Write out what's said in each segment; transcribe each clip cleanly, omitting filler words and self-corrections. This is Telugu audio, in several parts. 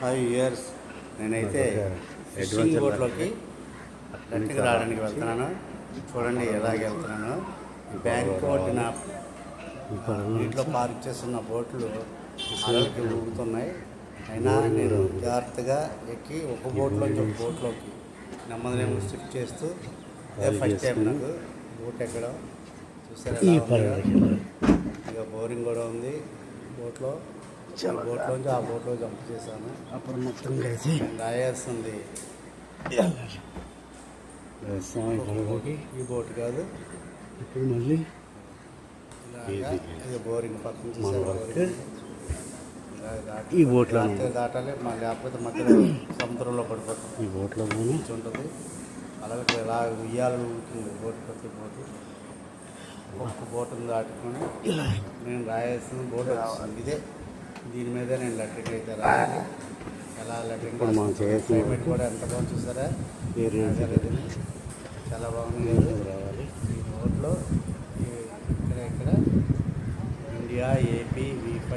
5 years నేనైతే ఫిషింగ్ బోట్లోకి గట్టిగా రావడానికి వెళ్తున్నాను. చూడండి ఎలాగ వెళ్తున్నాను. బ్యాంక్ ఒడ్డున నీటిలో పార్క్ చేస్తున్న బోట్లు అలలకి ఊగుతున్నాయి. అయినా నేను జాగ్రత్తగా ఎక్కి ఒక బోట్లోంచి ఒక బోట్లోకి నెమ్మదినే షిఫ్ట్ చేస్తూ ఫస్ట్ టైం నాకు బోట్ ఎక్కడం చూసారా. ఇక బోరింగ్ కూడా ఉంది బోట్లో. బోట్లోంచి ఆ బోట్లో జంప్ చేశాను. అప్పుడు మొత్తం కలిసి రాయాల్సింది ఈ బోట్ కాదు. ఇప్పుడు మళ్ళీ ఇది బోరింగ్ పక్కన చూసారు. ఈ బోట్లో దాటాలి లేకపోతే మధ్యలో సముద్రంలో పడిపోతాం. ఈ బోట్లో ఉంటుంది. అలాగే ఇలా ఉయ్యాలు ఉంటుంది బోట్. ప్రతి బోటు ఒక్క బోటును దాటుకొని నేను రాయాల్సిన బోట్ వచ్చింది. ఇదే దీని మీద నేను లెటరింగ్ అయితే రాయాలి. ఎలా లెటరింగ్ క్లైమేట్ కూడా ఎంత బాగుంది చూసారా. చాలా బాగుంది. ఈ బోట్లో ఇక్కడ ఇండియా AP V5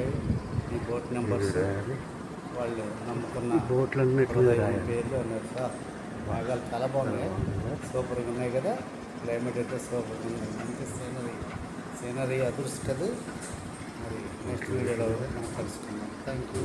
ఈ బోట్ నెంబర్స్ వాళ్ళు నమ్ముకున్న పేర్లు అన్నారు సార్. భాగాలు చాలా బాగున్నాయి, సూపర్గా ఉన్నాయి కదా. క్లైమేట్ అయితే సూపర్గా ఉంది. మంచి సీనరీ అదృష్టి కదా. మరి నెక్స్ట్ వీడియోలో మనం కలుసుకుందాం. Thank you.